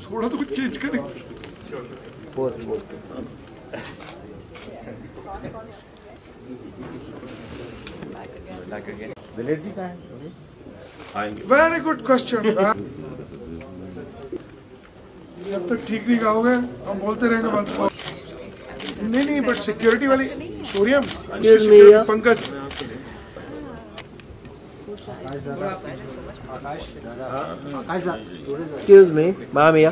थोड़ा तो कुछ चेंज करें। दिलेर जी कहाँ है? आएंगे। Very good question. जब तक ठीक नहीं कहोगे हम बोलते रहेंगे बात। नहीं बट सिक्योरिटी वाली सोरियम Pankaj Excuse me, Mamiya.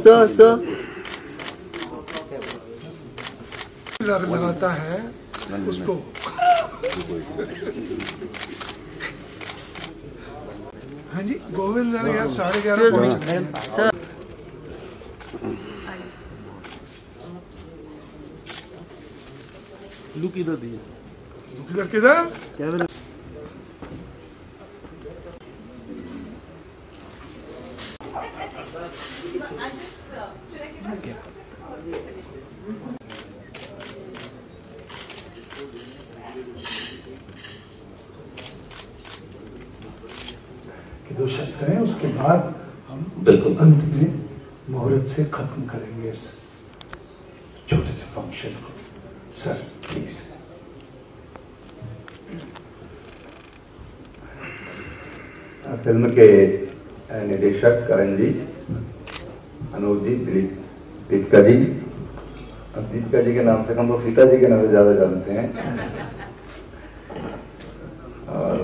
Sir. लगाता है उसको। हाँ जी गोविंद जरा यार 11:30 पहुंच। लुक इधर दिए। किधर? कैमरा। कि 2 शब्द करें उसके बाद हम बिल्कुल अंत में मुहूर्त से खत्म करेंगे इस छोटे से फंक्शन को। Sir please. फिल्म के निर्देशक करण जी, अनूप जी, दीपिका जी। अब दीपिका जी के नाम से हम लोग सीता जी के नाम से ज्यादा जानते हैं। और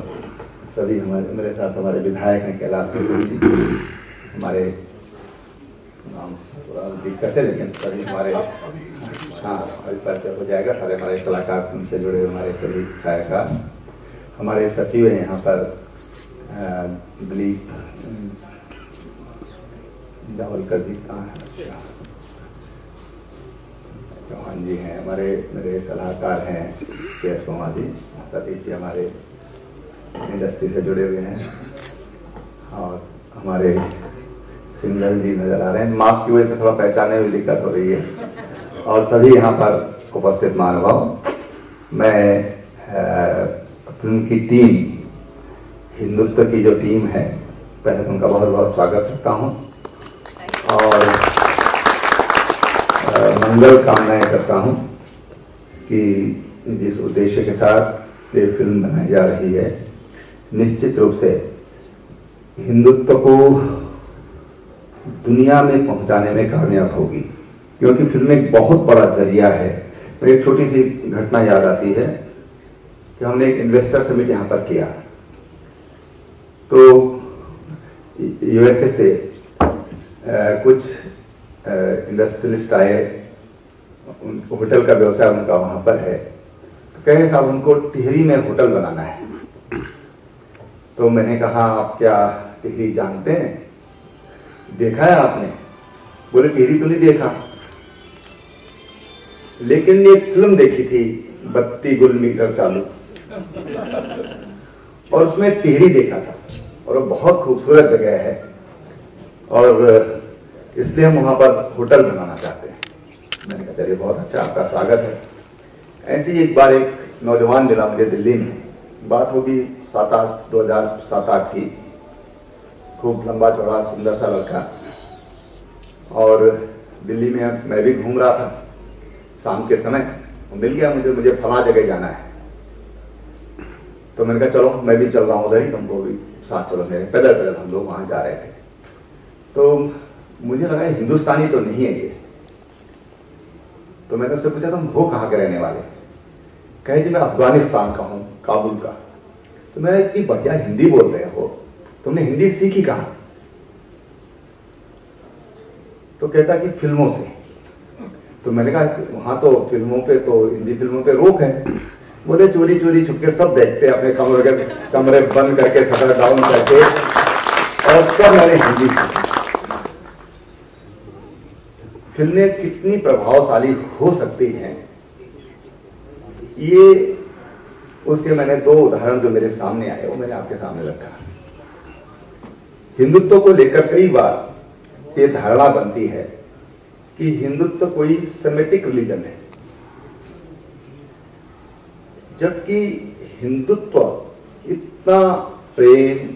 सभी मेरे साथ हमारे विधायक हैं कैलाश जी, हमारे नाम थोड़ा दिक्कत है लेकिन सभी हमारे परिचय हो जाएगा। सारे हमारे कलाकार फिल्म से जुड़े हमारे सभी छायाकार, हमारे सचिव हैं यहाँ पर दिलीप जावलकर जी, कहाँ है चौहान जी हैं, हमारे मेरे सलाहकार हैं के.एस. वर्मा जी, सतीश जी हमारे इंडस्ट्री से जुड़े हुए हैं, और हमारे सिंगल जी नजर आ रहे हैं। मास्क की वजह से थोड़ा पहचानने में दिक्कत हो रही है। और सभी यहाँ पर उपस्थित महानुभाव, मैं फिल्म की टीम, हिंदुत्व की जो टीम है, पहले उनका बहुत बहुत स्वागत करता हूँ और मंगल कामनाएं करता हूँ कि जिस उद्देश्य के साथ ये फिल्म बनाई जा रही है, निश्चित रूप से हिंदुत्व को दुनिया में पहुंचाने में कामयाब होगी, क्योंकि फिल्म एक बहुत बड़ा जरिया है। एक छोटी सी घटना याद आती है कि हमने एक इन्वेस्टर समिट यहाँ पर किया, तो यूएसए से कुछ इंडस्ट्रियलिस्ट आए, होटल का व्यवसाय उनका वहां पर है, तो कहे साहब उनको टिहरी में होटल बनाना है। तो मैंने कहा आप क्या टिहरी जानते हैं, देखा है आपने? बोले टिहरी तो नहीं देखा, लेकिन एक फिल्म देखी थी 32 गुल मीटर चालू, और उसमें टिहरी देखा था, और वो बहुत खूबसूरत जगह है और इसलिए हम वहां पर होटल बनाना चाहते हैं। मैंने कहा चलिए बहुत अच्छा, आपका स्वागत है। ऐसे ही एक बार एक नौजवान मिला मुझे दिल्ली में, बात होगी 2007-8 की, खूब लंबा चौड़ा सुंदर सा लड़का, और दिल्ली में मैं भी घूम रहा था शाम के समय, मिल गया मुझे फला जगह जाना है। तो मैंने कहा चलो मैं भी चल रहा हूँ उधर ही, तुमको भी साथ चलो मेरे। पैदल हम लोग वहां जा रहे थे, तो मुझे लगा हिंदुस्तानी तो नहीं है ये, तो मैंने उससे पूछा तुम हो कहाँ के रहने वाले? कहे जी मैं अफगानिस्तान का हूँ, काबुल का। तो मैं इतनी बढ़िया हिंदी बोल रहे हो, तुमने हिंदी सीखी कहाँ? तो कहता कि फिल्मों से। तो मैंने कहा वहां तो फिल्मों पे, तो हिंदी फिल्मों पे रोक है। बोले चोरी चोरी छुपके सब देखते हैं, अपने कमरे बंद करके, शटर डाउन करके, और सब मैंने हिंदी सीखी। फिल्में कितनी प्रभावशाली हो सकती हैं, ये उसके मैंने 2 उदाहरण जो मेरे सामने आए वो मैंने आपके सामने रखा। हिंदुत्व को लेकर कई बार ये धारणा बनती है कि हिंदुत्व कोई सेमेटिक रिलीजन है, जबकि हिंदुत्व इतना प्रेम,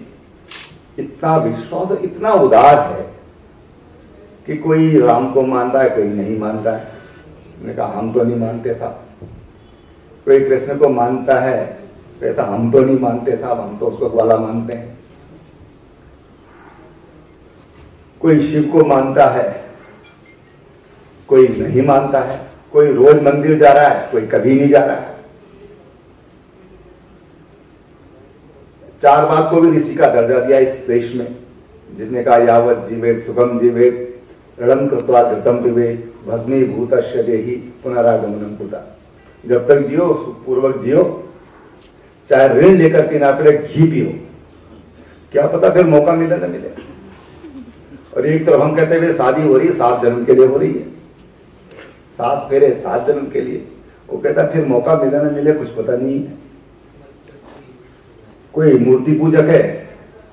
इतना विश्वास और इतना उदार है कि कोई राम को मानता है, कोई नहीं मानता है। मैंने कहा हम तो नहीं मानते साहब। कोई कृष्ण को मानता है, कहता हम तो नहीं मानते साहब, हम तो उसको ग्वाला मानते हैं। कोई शिव को मानता है, कोई नहीं मानता है। कोई रोज मंदिर जा रहा है, कोई कभी नहीं जा रहा है। चार बाग को भी ऋषि का दर्जा दिया इस देश में, जिसने कहा यावत जीवे सुगम जीवे ऋणम कृत्वा घृतम पिबे भस्मीभूतस्य देहि पुनरागमनम कुता। जब तक जियो सुखपूर्वक जियो, चाहे ऋण लेकर पीना पड़े, घी पियो, क्या पता फिर मौका मिले न मिले। और एक तरफ हम कहते हुए शादी हो रही है, 7 जन्म के लिए हो रही है, 7 फेरे 7 जन्म के लिए। वो कहता फिर मौका मिले न मिले कुछ पता नहीं है। कोई मूर्ति पूजक है,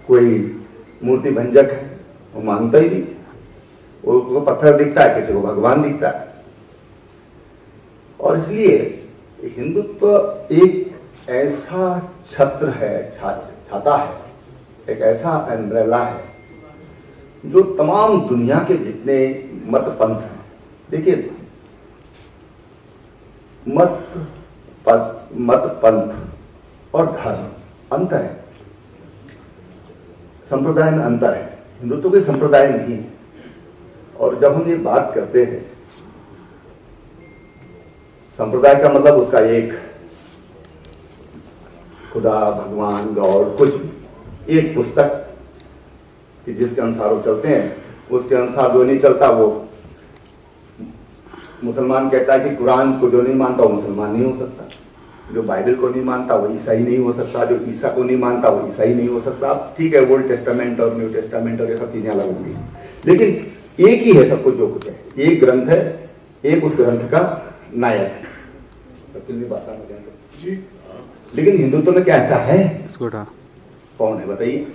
कोई मूर्ति भंजक है, वो मानता ही नहीं। वो पत्थर दिखता है, किसी को भगवान दिखता है। और इसलिए हिंदुत्व एक ऐसा छत्र है, छाता है, एक ऐसा एम्ब्रेला है जो तमाम दुनिया के जितने मत पंथ हैं। देखिए, मत पंथ और धर्म अंतर है, संप्रदाय में अंतर है। हिंदुत्व कोई संप्रदाय नहीं है। और जब हम ये बात करते हैं, संप्रदाय का मतलब उसका एक खुदा, भगवान, गॉड, कुछ एक पुस्तक कि जिसके अनुसार वो चलते हैं, उसके अनुसार जो नहीं चलता वो मुसलमान कहता है कि कुरान को जो नहीं मानता वो मुसलमान नहीं हो सकता, जो बाइबल को नहीं मानता वो ईसाई नहीं हो सकता, जो ईसा को नहीं मानता वो ईसाई नहीं हो सकता। ठीक है, ओल्ड टेस्टामेंट और न्यू टेस्टामेंट और ये सब चीजें अलग होंगी, लेकिन एक ही है सब कुछ जो कुछ है। एक ग्रंथ है, एक उस ग्रंथ का नायक है। भाषा में जी। लेकिन हिंदुत्व में क्या ऐसा है? कौन है बताइए?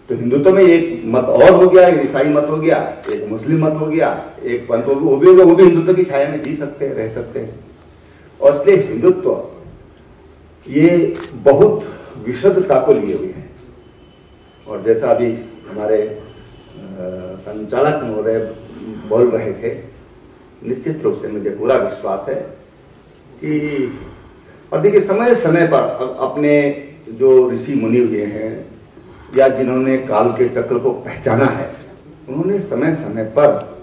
तो हिंदुत्व में एक मत और हो गया, एक ईसाई मत हो गया, एक मुस्लिम मत हो गया, एक पंथ वो भी हिंदुत्व की छाया में जी सकते हैं, रह सकते हैं। और इसलिए हिंदुत्व ये बहुत विशुद्धता को लिए हुए है। और जैसा अभी हमारे संचालक महोदय बोल रहे थे, निश्चित रूप से मुझे पूरा विश्वास है कि, और देखिए समय समय पर अपने जो ऋषि मुनि हुए हैं या जिन्होंने काल के चक्र को पहचाना है, उन्होंने समय समय पर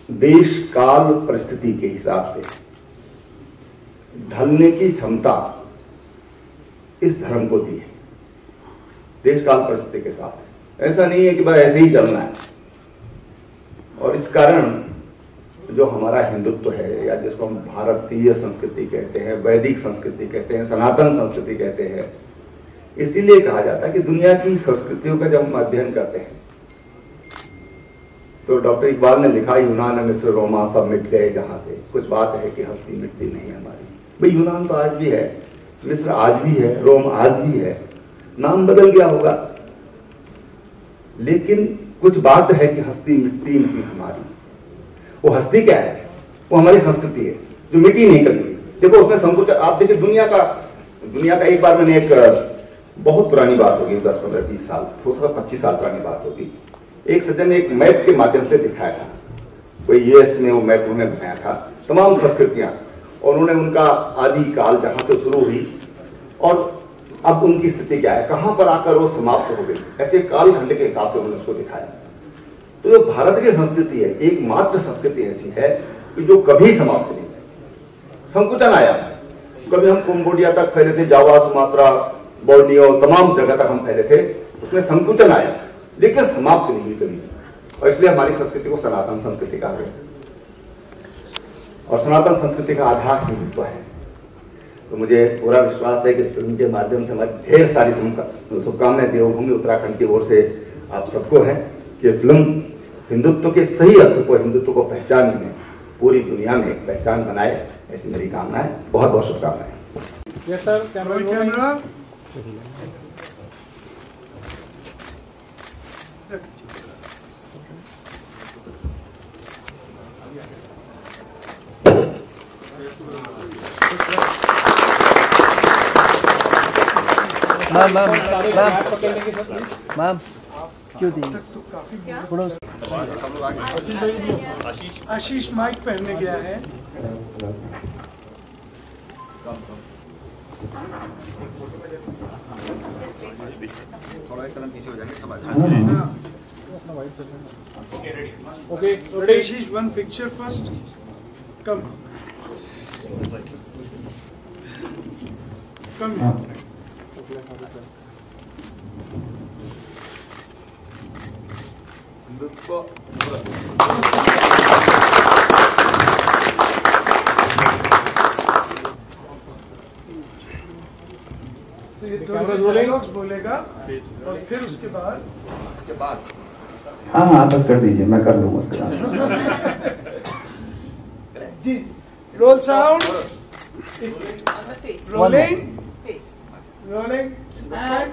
देश काल परिस्थिति के हिसाब से ढलने की क्षमता इस धर्म को दी है। देश काल परिस्थिति के साथ ऐसा नहीं है कि बस ऐसे ही चलना है। और इस कारण जो हमारा हिंदुत्व है, या जिसको हम भारतीय संस्कृति कहते हैं, वैदिक संस्कृति कहते हैं, सनातन संस्कृति कहते हैं, इसीलिए कहा जाता है कि दुनिया की संस्कृतियों का जब हम अध्ययन करते हैं, तो डॉक्टर इकबाल ने लिखा, यूनान, मिस्र, रोमा सब मिट गए जहां से, कुछ बात है कि हस्ती मिटती नहीं है हमारी। भाई यूनान तो आज भी है, मिस्र आज भी है, रोम आज भी है, नाम बदल गया होगा, लेकिन कुछ बात है कि हस्ती मिटती नहीं हमारी। वो हस्ती क्या है? वो हमारी संस्कृति है जो मिटी नहीं कभी। देखो उसमें संकुच, आप देखिए दुनिया का एक बार मैंने एक बहुत पुरानी बात होगी, 10, 15, 20 साल, हो सकता 25 साल पुरानी बात होगी। एक सज्जन ने एक मैप के माध्यम से दिखाया था, कोई यूएस में वो मैप उन्होंने बनाया था, तमाम संस्कृतियां, और उन्होंने उनका आदि काल जहां से शुरू हुई और अब उनकी स्थिति क्या है, कहां पर आकर वो समाप्त हो गई, ऐसे कालखंड के हिसाब से उन्होंने उसको दिखाया। तो जो भारत की संस्कृति है, एकमात्र संस्कृति ऐसी है कि जो कभी समाप्त नहीं है। संकुचन आया, कभी हम कंबोडिया तक फैले थे, जावा, सुमात्रा, बोर्नियो, तमाम जगह तक हम फैले थे, उसमें संकुचन आया, लेकिन समाप्त नहीं हुई कभी। और इसलिए हमारी संस्कृति को सनातन संस्कृति कहा गया, और सनातन संस्कृति का आधार हिंदुत्व है। तो मुझे पूरा विश्वास है कि इस फिल्म के माध्यम से हमारी ढेर सारी शुभकामनाएं देवभूमि उत्तराखंड की ओर से आप सबको है कि फिल्म हिंदुत्व के सही अर्थ को, हिंदुत्व को पहचानने में पूरी दुनिया में एक पहचान बनाए, ऐसी मेरी कामना है। बहुत बहुत शुभकामनाएं। Yes sir, camera. मैम क्यों दी थोड़ा आशीष माइक पहनने गया है। थोड़ा एक कदम पीछे हो जाएंगे सब आ Okay, Ashish, one picture first. Come. Come here. Dialogues बोलेगा और फिर उसके बाद हाँ हाँ बस कर दीजिए, मैं कर लूंगा उसके बाद। जी roll sound rolling rolling and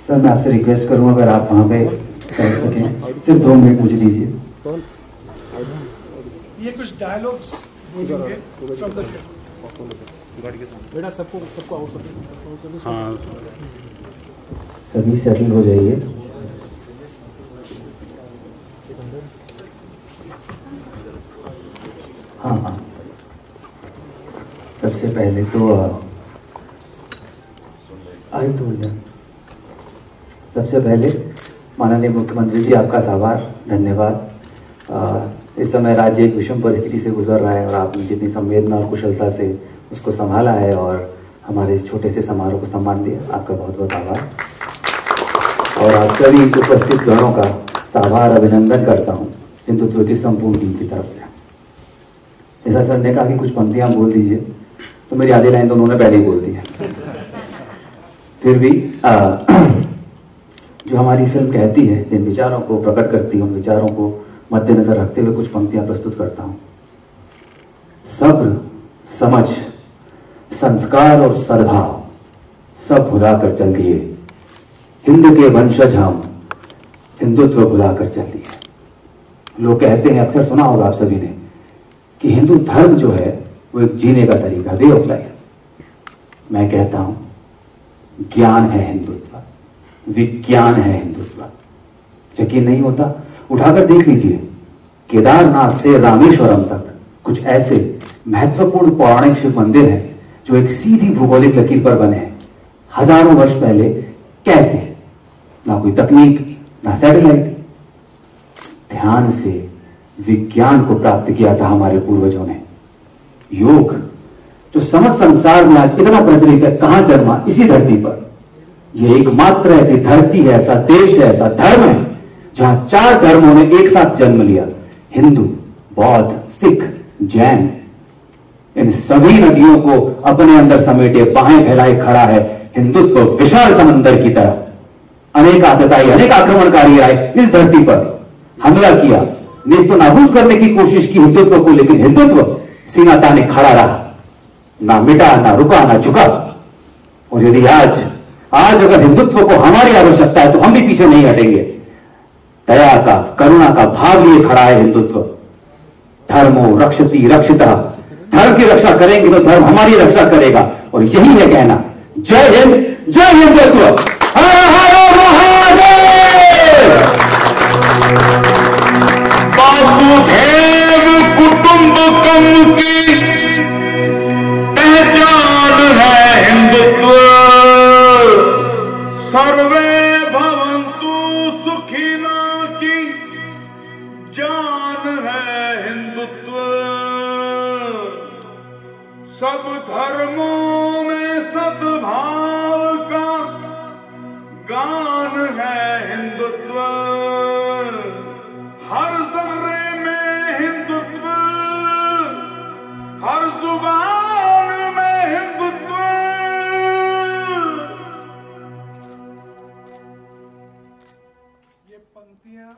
sir मैं आपसे रिक्वेस्ट करूंगा अगर आप वहाँ पे कर सकें, सिर्फ 2 मिनट मुझे दीजिए। ये कुछ डायलॉग्स बोलेंगे फ्रॉम द फिल्म। बेटा सबको आउट कर। हाँ सभी सेटल हो जाइए। हाँ हाँ सबसे पहले तो सबसे पहले माननीय मुख्यमंत्री जी आपका आभार, धन्यवाद। इस समय राज्य एक विषम परिस्थिति से गुजर रहा है और आपने जितनी संवेदना और कुशलता से उसको संभाला है और हमारे इस छोटे से समारोह को सम्मान दिया, आपका बहुत बहुत आभार। और आप सभी उपस्थित गणों का आभार अभिनंदन करता हूँ हिंदुत्व की संपूर्ण टीम की तरफ से। जैसा सर ने कहा कि कुछ पंक्तियां बोल दीजिए, तो मेरी आधी लाइन तो उन्होंने पहले ही बोल दी है। फिर भी जो हमारी फिल्म कहती है, जिन विचारों को प्रकट करती है, उन विचारों को मद्देनजर रखते हुए कुछ पंक्तियां प्रस्तुत करता हूं। सब्र, समझ, संस्कार और सद्भाव सब भुलाकर चल दिए, हिंद के वंशज हम हिंदुत्व भुलाकर चल दिए। लोग कहते हैं, अक्सर सुना होगा आप सभी ने, कि हिंदू धर्म जो है वो एक जीने का तरीका, वे ऑफ लाइफ। मैं कहता हूं ज्ञान है हिंदुत्व, विज्ञान है हिंदुत्व। यकीन नहीं होता, उठाकर देख लीजिए, केदारनाथ से रामेश्वरम तक कुछ ऐसे महत्वपूर्ण पौराणिक शिव मंदिर हैं जो एक सीधी भूगोलिक लकीर पर बने हैं। हजारों वर्ष पहले कैसे? ना कोई तकनीक, ना सैटेलाइट, ध्यान से विज्ञान को प्राप्त किया था हमारे पूर्वजों ने। योग जो समस्त संसार में आज इतना प्रचलित है, कहां जन्मा? इसी धरती पर। यह एकमात्र ऐसी धरती है, ऐसा देश है, ऐसा धर्म है जहां 4 धर्मों ने एक साथ जन्म लिया। हिंदू, बौद्ध, सिख, जैन, इन सभी नदियों को अपने अंदर समेटे बाहें फैलाए खड़ा है हिंदुत्व विशाल समंदर की तरह। अनेक आतताई, अनेक आक्रमणकारी आए इस धरती पर, हमला किया, नेस्तो नाबूद करने की कोशिश की हिंदुत्व को, लेकिन हिंदुत्व सीना ताने खड़ा रहा, ना मिटा, ना रुका, ना झुका। और यदि आज अगर हिंदुत्व को हमारी आवश्यकता है तो हम भी पीछे नहीं हटेंगे। दया का, करुणा का भाव लिए खड़ा है हिंदुत्व। धर्मो रक्षति रक्षिता, धर्म की रक्षा करेंगे तो धर्म हमारी रक्षा करेगा। और यही है कहना, जय हिंद, जय हिंदुत्व, हर हर महादेव। वसुधैव कुटुंबकम की पहचान है हिंदुत्व, सर्वे भवन्तु सुखिना की जान है हिंदुत्व। सब धर्मों में सद्भाव का गान है हिंदुत्व, हर जर्रे में हिंदुत्व, हर जुबान में हिंदुत्व। ये पंक्तियां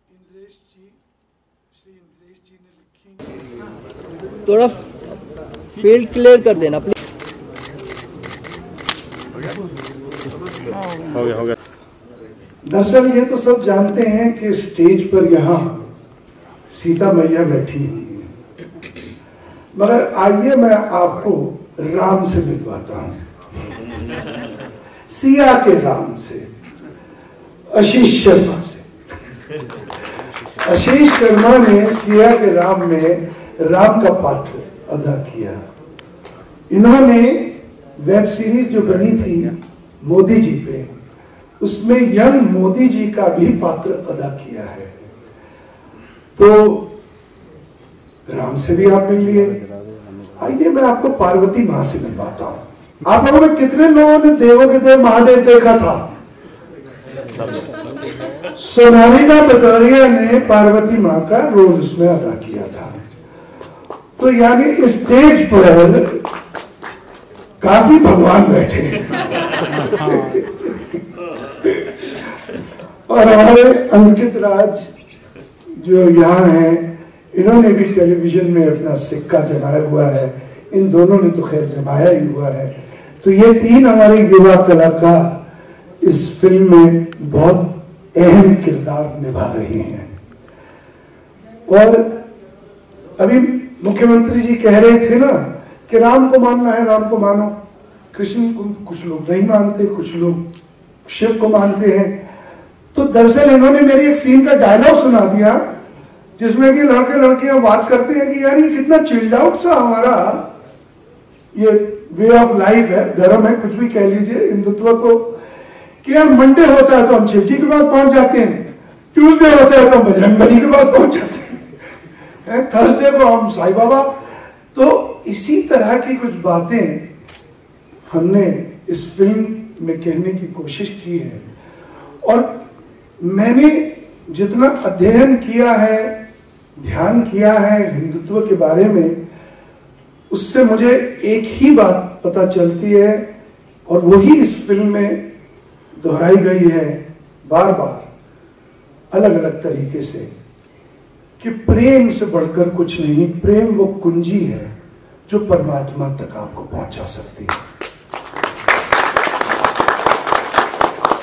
इंद्रेश जी, श्री इंद्रेश जी ने लिखी। थोड़ा फील्ड क्लियर कर देना प्लीज। हो गया। दरअसल ये तो सब जानते हैं कि स्टेज पर यहाँ सीता मैया बैठी हुई है, मगर आइए मैं आपको राम से मिलवाता हूं, सिया के राम से, आशीष शर्मा से। आशीष शर्मा ने सिया के राम में राम का पात्र अदा किया। इन्होंने वेब सीरीज जो बनी थी मोदी जी पे, उसमें यंग मोदी जी का भी पात्र अदा किया है। तो राम से भी आप मिल लिए। आइए मैं आपको पार्वती माँ से मिलवाता हूं। आप लोगों में कितने लोगों ने देवों के देव महादेव देखा था? सोनालिका बदौरिया ने पार्वती माँ का रोल उसमें अदा किया था। तो यानी स्टेज पर काफी भगवान बैठे और हमारे अंकित राज जो यहाँ हैं, इन्होंने भी टेलीविजन में अपना सिक्का जमाया हुआ है। इन दोनों ने तो खैर जमाया ही हुआ है। तो ये तीन हमारे युवा कलाकार इस फिल्म में बहुत अहम किरदार निभा रहे हैं। और अभी मुख्यमंत्री जी कह रहे थे ना कि राम को मानना है, राम को मानो। कृष्ण को कुछ लोग नहीं मानते, कुछ लोग शिव को मानते हैं। तो दरअसल इन्होंने मेरी एक सीन का डायलॉग सुना दिया जिसमें कि लड़के लड़कियां बात करते हैं कि यार ये कितना चिल्ड आउट सा हमारा ये वे ऑफ लाइफ है, धर्म है, कुछ भी कह लीजिए हिंदुत्व को, कि यार मंडे होता है तो हम शिव जी के पास पहुंच जाते हैं, ट्यूसडे होता है तो हम बजरंगबली के पास पहुंच जाते हैं, थर्सडे को हम साईं बाबा। तो इसी तरह की कुछ बातें हमने इस फिल्म में कहने की कोशिश की है। और मैंने जितना अध्ययन किया है, ध्यान किया है हिंदुत्व के बारे में, उससे मुझे एक ही बात पता चलती है और वही इस फिल्म में दोहराई गई है बार बार अलग अलग तरीके से, कि प्रेम से बढ़कर कुछ नहीं, प्रेम वो कुंजी है जो परमात्मा तक आपको पहुंचा सकती है।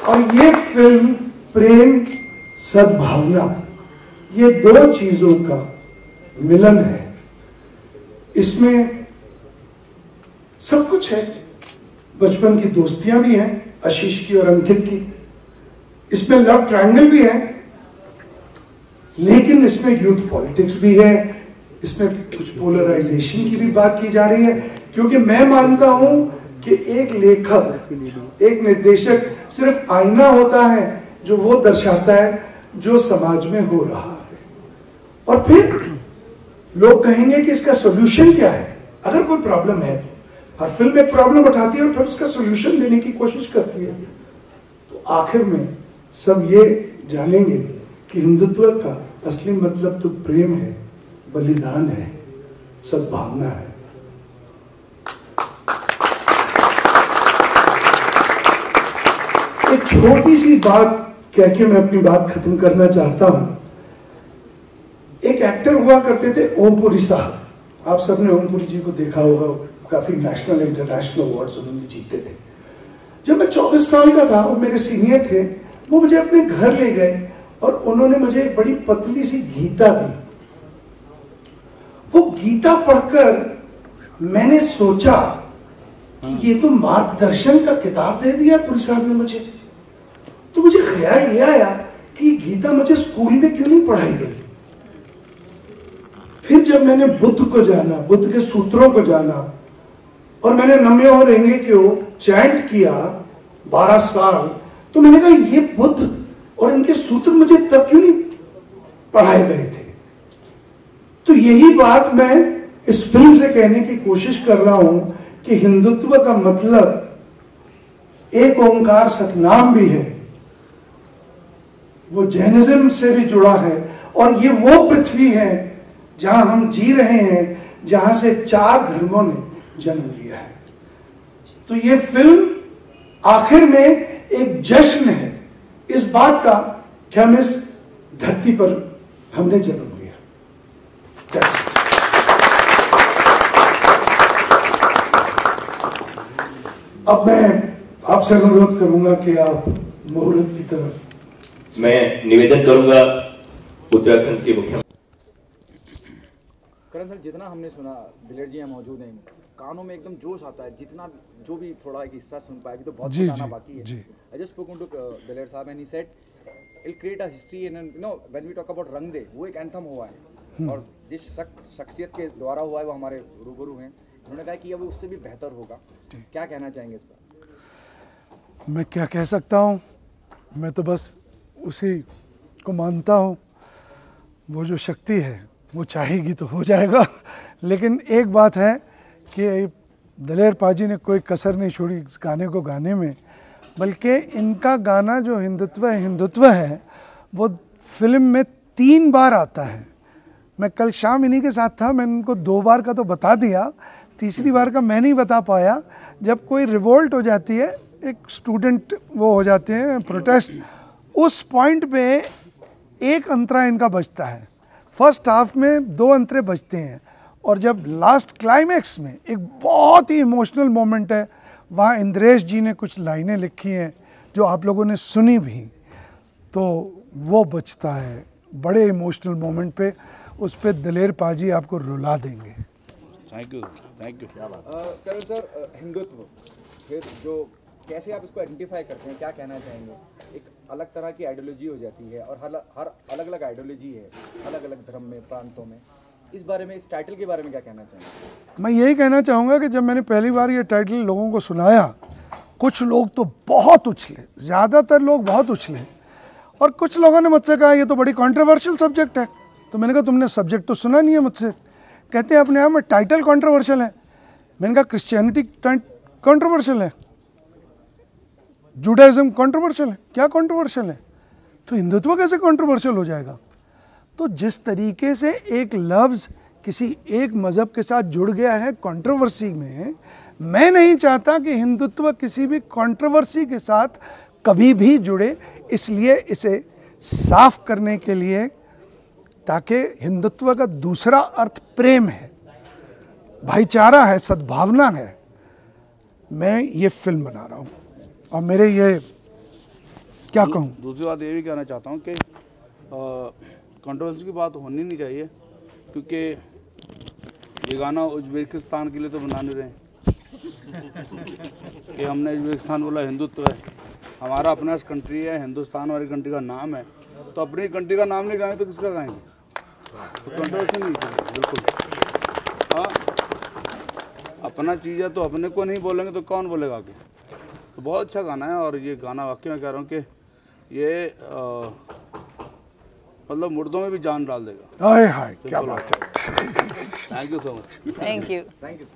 और ये फिल्म प्रेम, सद्भावना, ये दो चीजों का मिलन है। इसमें सब कुछ है। बचपन की दोस्तियां भी हैं, आशीष की और अंकित की। इसमें लव ट्रायंगल भी है, लेकिन इसमें यूथ पॉलिटिक्स भी है। इसमें कुछ पोलराइजेशन की भी बात की जा रही है, क्योंकि मैं मानता हूं कि एक लेखक, एक निर्देशक सिर्फ आईना होता है जो वो दर्शाता है जो समाज में हो रहा है। और फिर लोग कहेंगे कि इसका सॉल्यूशन क्या है। अगर कोई प्रॉब्लम है, हर फिल्म एक प्रॉब्लम उठाती है और फिर उसका सॉल्यूशन देने की कोशिश करती है। तो आखिर में सब ये जानेंगे कि हिंदुत्व का असली मतलब तो प्रेम है, बलिदान है, सद्भावना है। एक छोटी सी बात कह के मैं अपनी बात खत्म करना चाहता हूं। एक एक्टर हुआ करते थे ओमपुरी साहब। आप सबने ओमपुरी जी को देखा होगा, काफी नेशनल इंटरनेशनल अवार्ड्स उन्होंने जीते थे। जब मैं 24 साल का था, वो मेरे सीनियर थे, वो मुझे अपने घर ले गए और उन्होंने मुझे एक बड़ी पतली सी गीता दी। वो गीता पढ़कर मैंने सोचा कि ये तो मार्गदर्शन का किताब दे दिया पुरी साहब ने मुझे। तो मुझे ख्याल ये आया कि गीता मुझे स्कूल में क्यों नहीं पढ़ाई गई। फिर जब मैंने बुद्ध को जाना, बुद्ध के सूत्रों को जाना, और मैंने नम्यो रेंगे क्यों चैंट किया 12 साल, तो मैंने कहा ये बुद्ध और इनके सूत्र मुझे तब क्यों नहीं पढ़ाए गए थे। तो यही बात मैं इस फिल्म से कहने की कोशिश कर रहा हूं कि हिंदुत्व का मतलब एक ओंकार सतनाम भी है, वो जैनिज्म से भी जुड़ा है, और ये वो पृथ्वी है जहां हम जी रहे हैं, जहां से 4 धर्मों ने जन्म लिया है। तो ये फिल्म आखिर में एक जश्न है इस बात का कि हम इस धरती पर हमने जन्म लिया। अब मैं आपसे अनुरोध करूंगा कि आप मुहूर्त की तरफ। मैं निवेदन करूंगा उत्तराखंड के मुख्यमंत्री करण सर, जितना हमने सुना, दिलेर जी यहाँ मौजूद हैं, कानों में एकदम जोश आता है, जितना जो भी थोड़ा एक हिस्सा सुन पाए, अभी तो बहुत गाना बाकी है। I just spoken to Diler Sahab and he said it create a history in, you know, when we talk about Rang De, वो एक एंथम हुआ है और जिस शख्सियत के द्वारा हुआ है वो हमारे रूबरू हैं। उन्होंने कहा कि अब उससे भी बेहतर होगा। क्या कहना चाहेंगे इस पर? मैं क्या कह सकता हूँ, मैं तो बस उसी को मानता हूँ, वो जो शक्ति है वो चाहेगी तो हो जाएगा। लेकिन एक बात है कि दिलेर पाजी ने कोई कसर नहीं छोड़ी इस गाने को गाने में, बल्कि इनका गाना जो हिंदुत्व है वो फिल्म में 3 बार आता है। मैं कल शाम इन्हीं के साथ था, मैंने उनको 2 बार का तो बता दिया, तीसरी बार का मैं नहीं बता पाया। जब कोई रिवोल्ट हो जाती है, एक स्टूडेंट वो हो जाते हैं प्रोटेस्ट, उस पॉइंट पे एक अंतरा इनका बजता है। फर्स्ट हाफ में 2 अंतरे बजते हैं और जब लास्ट क्लाइमैक्स में एक बहुत ही इमोशनल मोमेंट है, वहाँ इंद्रेश जी ने कुछ लाइनें लिखी हैं जो आप लोगों ने सुनी भी, तो वो बचता है बड़े इमोशनल मोमेंट पे। उस पे दिलेर पाजी आपको रुला देंगे। Thank you, thank you. Karan sir, Hindutva फिर जो कैसे आप इसको आइडेंटिफाई करते हैं, क्या कहना चाहेंगे? एक अलग तरह की आइडियोलॉजी हो जाती है और हर अलग अलग आइडियोलॉजी है अलग अलग धर्म में, प्रांतों में। इस बारे में, इस टाइटल के बारे में क्या कहना चाहेंगे? मैं यही कहना चाहूँगा कि जब मैंने पहली बार ये टाइटल लोगों को सुनाया, कुछ लोग तो बहुत उछले, ज़्यादातर लोग बहुत उछले, और कुछ लोगों ने मुझसे कहा ये तो बड़ी कंट्रोवर्शियल सब्जेक्ट है। तो मैंने कहा तुमने सब्जेक्ट तो सुना नहीं है मुझसे। कहते हैं अपने आप में टाइटल कंट्रोवर्शियल है। मैंने कहा क्रिश्चियनिटी कंट्रोवर्शियल है, जुडाइज्म कंट्रोवर्शियल है, क्या कंट्रोवर्शियल है? तो हिंदुत्व कैसे कंट्रोवर्शियल हो जाएगा? तो जिस तरीके से एक लफ्ज़ किसी एक मज़हब के साथ जुड़ गया है कंट्रोवर्सी में, मैं नहीं चाहता कि हिंदुत्व किसी भी कंट्रोवर्सी के साथ कभी भी जुड़े। इसलिए इसे साफ करने के लिए, ताकि हिंदुत्व का दूसरा अर्थ प्रेम है, भाईचारा है, सद्भावना है, मैं ये फिल्म बना रहा हूँ। और मेरे ये क्या कहूँ, दूसरी बात ये भी कहना चाहता हूँ कि कंट्रोवर्सी की बात होनी नहीं चाहिए, क्योंकि ये गाना उज्बेकिस्तान के लिए तो बना नहीं रहे कि हमने उज्बेकिस्तान बोला हिंदुत्व है। हमारा अपना कंट्री है, हिंदुस्तान हमारी कंट्री का नाम है, तो अपनी कंट्री का नाम नहीं गाएं तो किसका गाएंगे? तो कंट्रोवर्सी नहीं चाहिए बिल्कुल। हाँ, अपना चीज़ है तो अपने को नहीं बोलेंगे तो कौन बोलेगा आगे? तो बहुत अच्छा गाना है, और ये गाना वाकई में कह रहा हूँ कि ये मतलब मुर्दों में भी जान डाल देगा। हाय हाय, क्या बात है। Thank you so much. Thank you. Thank you.